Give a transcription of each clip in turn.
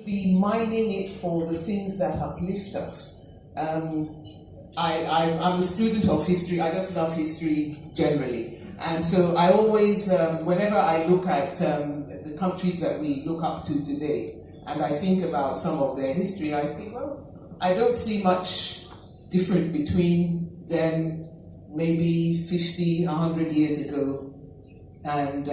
should be mining it for the things that uplift us. I'm a student of history. I just love history generally. And so I always, whenever I look at the countries that we look up to today, and I think about some of their history, I think, well, I don't see much different between them maybe 50, 100 years ago and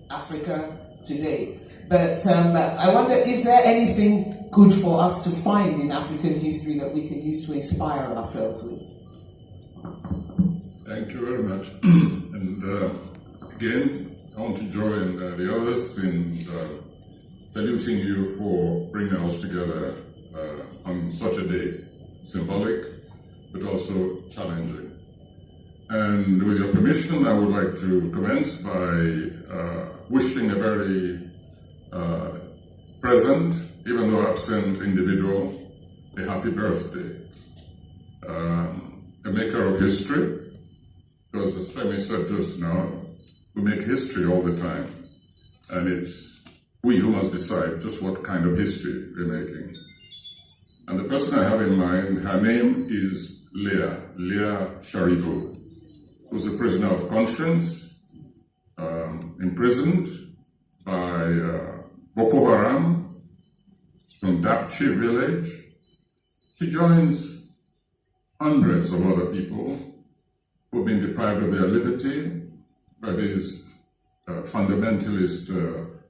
Africa today. But I wonder, is there anything good for us to find in African history that we can use to inspire ourselves with? Thank you very much. And again, I want to join the others in saluting you for bringing us together on such a day, symbolic, but also challenging. And with your permission, I would like to commence by wishing a very present, even though absent individual, a happy birthday. A maker of history, because as Femi said just now, we make history all the time, and it's we who must decide just what kind of history we're making. And the person I have in mind, her name is Leah Sharibu, who's a prisoner of conscience, imprisoned by Boko Haram from Dapchi village. She joins hundreds of other people who've been deprived of their liberty by this fundamentalist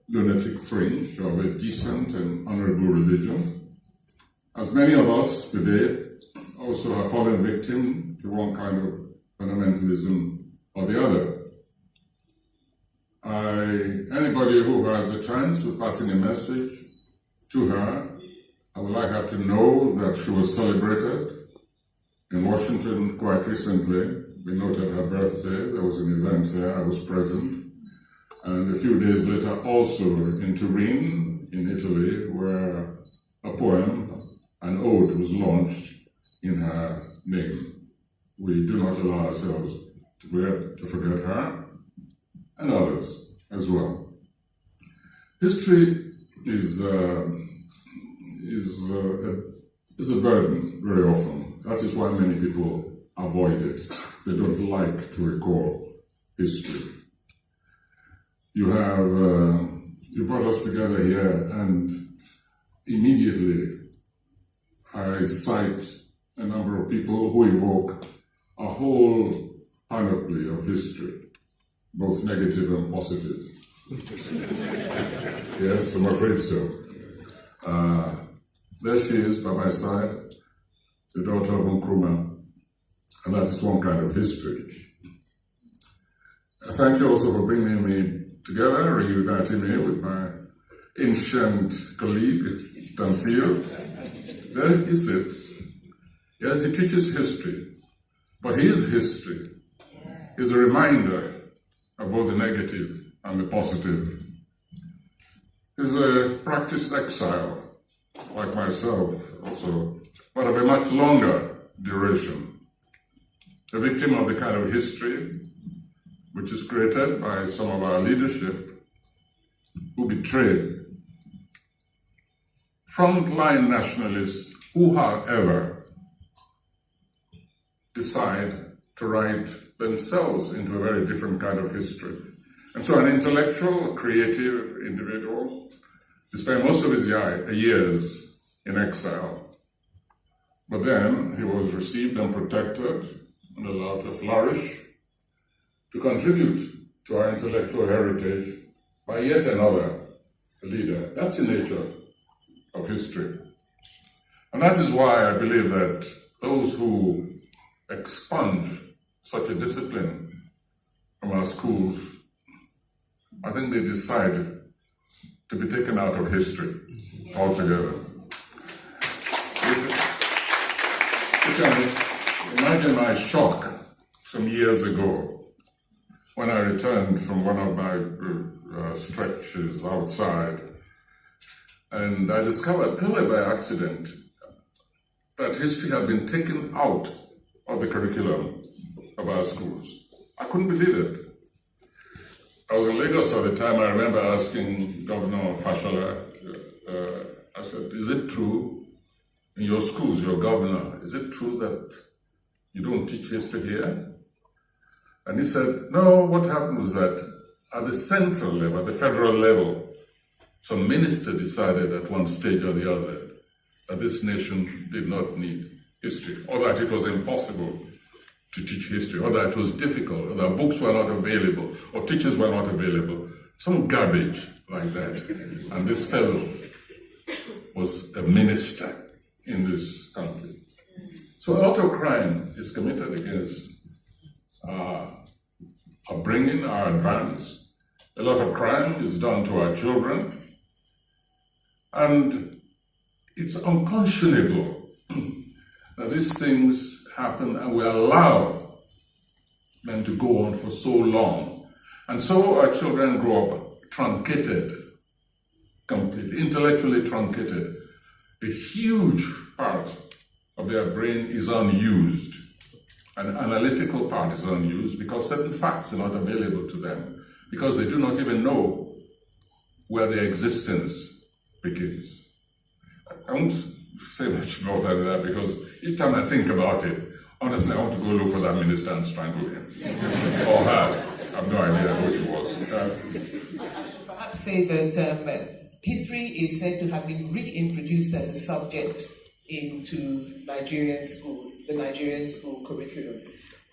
lunatic fringe of a decent and honorable religion. As many of us today also have fallen victim to one kind of fundamentalism or the other. Anybody who has a chance of passing a message to her, I would like her to know that she was celebrated in Washington quite recently. We noted her birthday. There was an event there. I was present. And a few days later, also in Turin, in Italy, where a poem, an ode, was launched in her name. We do not allow ourselves to forget her and others as well. History is a burden very often. That is why many people avoid it. They don't like to recall history. You brought us together here, and immediately I cite a number of people who evoke a whole panoply of history, both negative and positive. Yes, I'm afraid so. There she is by my side, the daughter of Nkrumah, and that is one kind of history. Thank you also for bringing me together, reuniting me with my ancient colleague, Tansir. There he sits. Yes, he teaches history, but his history is a reminder of both the negative and the positive. He's a practiced exile, like myself also, but of a much longer duration. A victim of the kind of history which is created by some of our leadership who betray frontline nationalists who, however, decide to write themselves into a very different kind of history. And so an intellectual, creative individual, he spent most of his years in exile. But then he was received and protected and allowed to flourish, to contribute to our intellectual heritage by yet another leader. That's the nature of history. And that is why I believe that those who expunge such a discipline from our schools, I think they decide to be taken out of history altogether. You can imagine my shock some years ago when I returned from one of my stretches outside, and I discovered, purely by accident, that history had been taken out of the curriculum of our schools. I couldn't believe it. I was in Lagos at the time. I remember asking Governor Fashola, I said, is it true in your schools, your governor, is it true that you don't teach history here? And he said, no, what happened was that at the central level, at the federal level, some minister decided at one stage or the other that this nation did not need history, or that it was impossible to teach history, or that it was difficult, or that books were not available, or teachers were not available. Some garbage like that. And this fellow was a minister in this country. So a lot of crime is committed against our upbringing, our advance. A lot of crime is done to our children. And it's unconscionable that these things happen and we allow them to go on for so long. And so our children grow up truncated, completely, intellectually truncated. A huge part of their brain is unused. An analytical part is unused because certain facts are not available to them, because they do not even know where their existence begins. I won't say much more than that because each time I think about it, honestly, I want to go look for that minister and strangle him. Or her. I have no idea who she was. I should perhaps say that history is said to have been reintroduced as a subject into Nigerian schools, the Nigerian school curriculum.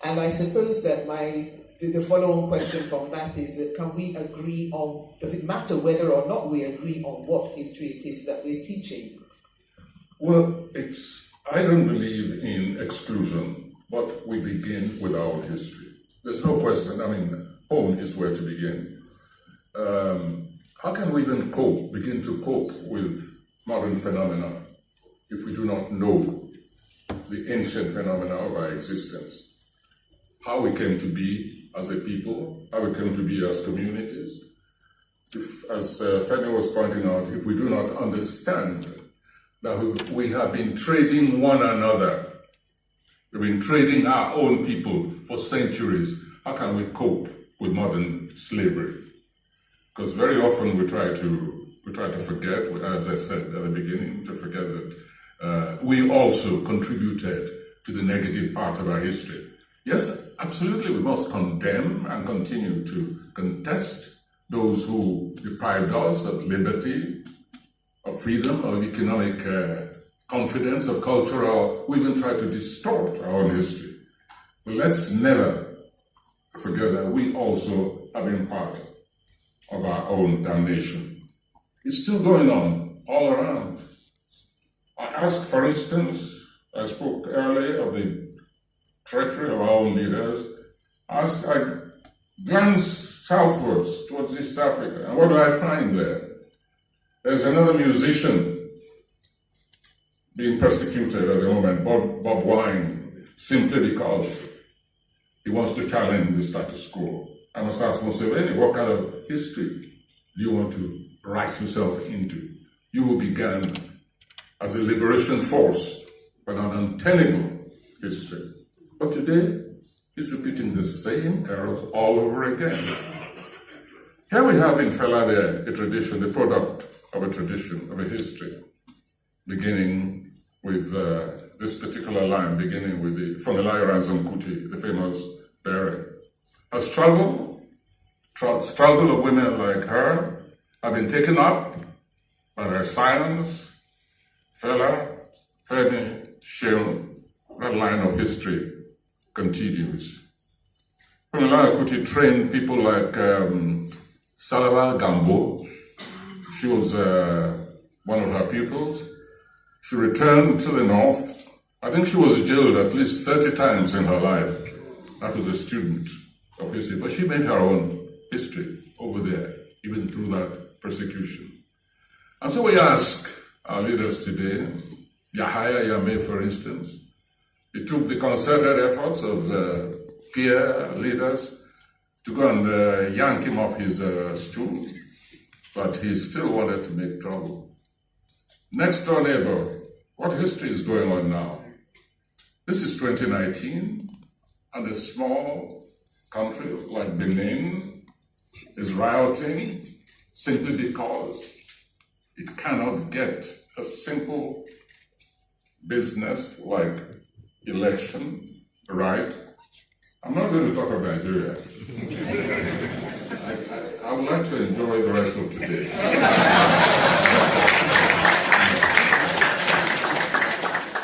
And I suppose that the follow-on question from that is that can we agree on, does it matter whether or not we agree on what history it is that we're teaching? Well, I don't believe in exclusion, but we begin with our own history. There's no question. I mean, home is where to begin. How can we even begin to cope with modern phenomena if we do not know the ancient phenomena of our existence? How we came to be as a people, how we came to be as communities. If, as Femi was pointing out, if we do not understand that we have been trading one another, we've been trading our own people for centuries, how can we cope with modern slavery? Because very often we try to forget, as I said at the beginning, to forget that we also contributed to the negative part of our history. Yes, absolutely, we must condemn and continue to contest those who deprived us of liberty, of freedom, of economic confidence, of cultural, we even try to distort our own history. But let's never forget that we also have been part of our own damnation. It's still going on all around. I asked, for instance, I spoke earlier of the treachery of our own leaders. I glanced southwards towards East Africa, and what do I find there? There's another musician being persecuted at the moment, Bob Wine, simply because he wants to challenge the status quo. I must ask Museveni, what kind of history do you want to write yourself into? You who began as a liberation force, but an untenable history. But today, he's repeating the same errors all over again. Here we have in Felade a tradition, the product of a tradition, of a history, beginning with this particular line, beginning with the Fonelayo Ranzam-Kuti, the famous burial. A struggle of women like her have been taken up by their silence, Fela, Femi, Sheun. That line of history continues. Fonelayo Kuti trained people like Salava Gambo. She was one of her pupils. She returned to the north. I think she was jailed at least 30 times in her life. That was a student of history, but she made her own history over there, even through that persecution. And so we ask our leaders today, Yahaya Jammeh, for instance, he took the concerted efforts of peer leaders to go and yank him off his stool, but he still wanted to make trouble. Next door neighbor, what history is going on now? This is 2019, and a small country like Benin is rioting simply because it cannot get a simple business like election right. I'm not going to talk about Nigeria. I would like to enjoy the rest of today.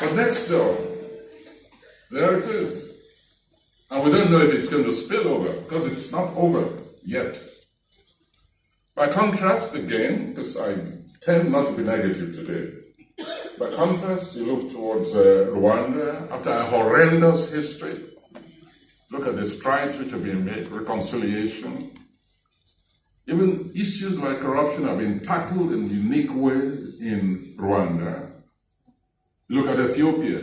But next door, there it is. And we don't know if it's going to spill over, because it's not over yet. By contrast, again, because I tend not to be negative today, by contrast, you look towards Rwanda, after a horrendous history. Look at the strides which have been made, reconciliation. Even issues like corruption have been tackled in a unique way in Rwanda. Look at Ethiopia.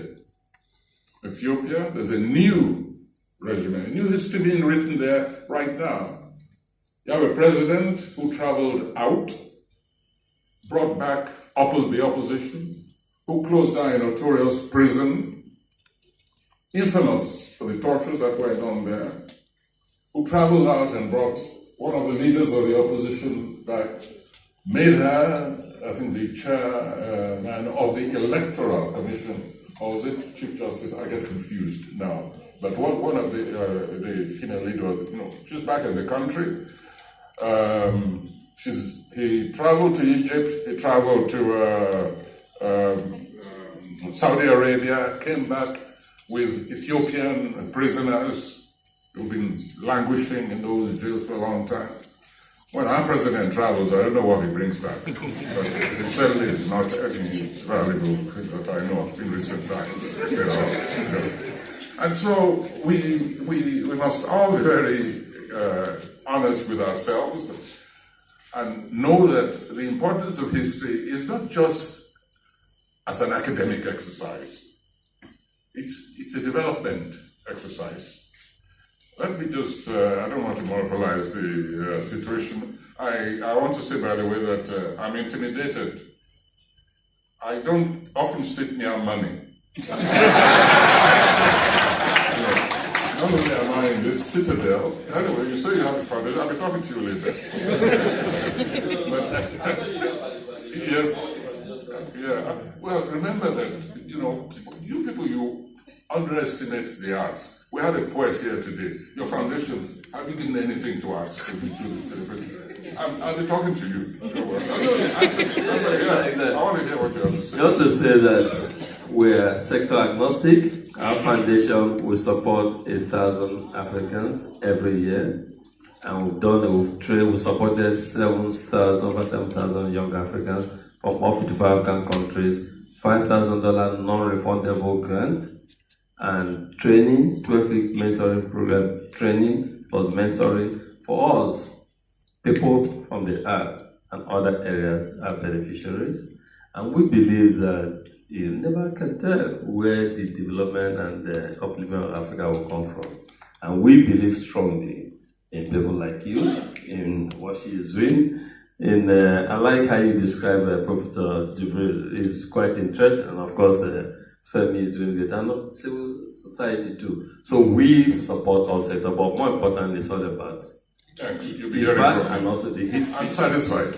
Ethiopia, there's a new regime, a new history being written there right now. You have a president who traveled out, brought back the opposition, who closed down a notorious prison, infamous for the tortures that went on there, who traveled out and brought one of the leaders of the opposition back, made her, I think, the chairman of the Electoral Commission, or was it Chief Justice? I get confused now. But one of the female leaders, she's back in the country. He traveled to Egypt, he traveled to Saudi Arabia, came back with Ethiopian prisoners who've been languishing in those jails for a long time. When our president travels, I don't know what he brings back, but it certainly is not any valuable thing that I know of in recent times. And so we must all be very honest with ourselves and know that the importance of history is not just as an academic exercise. It's a development exercise. Let me just, I don't want to monopolize the situation. I want to say, by the way, that I'm intimidated. I don't often sit near money. Not only am I in this citadel, anyway, you say you have a foundation, I'll be talking to you later. Well, remember that, you people, you underestimate the arts. We had a poet here today. Your foundation, have you given anything to arts? I'll be talking to you. I want to hear what you have to say. Just to say that we're sector agnostic. Our foundation will support 1,000 Africans every year. And we've supported over 7,000 young Africans from all 55 African countries, $5,000 non-refundable grant, and training, 12-week mentoring program, training for mentoring for us. People from the art and other areas are beneficiaries. And we believe that you never can tell where the development and the upliftment of Africa will come from. And we believe strongly in people like you, in what she is doing. I like how you describe Professor Jibril. It's quite interesting. And of course, Femi is doing it, and civil society too. So we support all sectors, but more importantly, it's all about Thanks. You'll the past and also the history. I'm satisfied.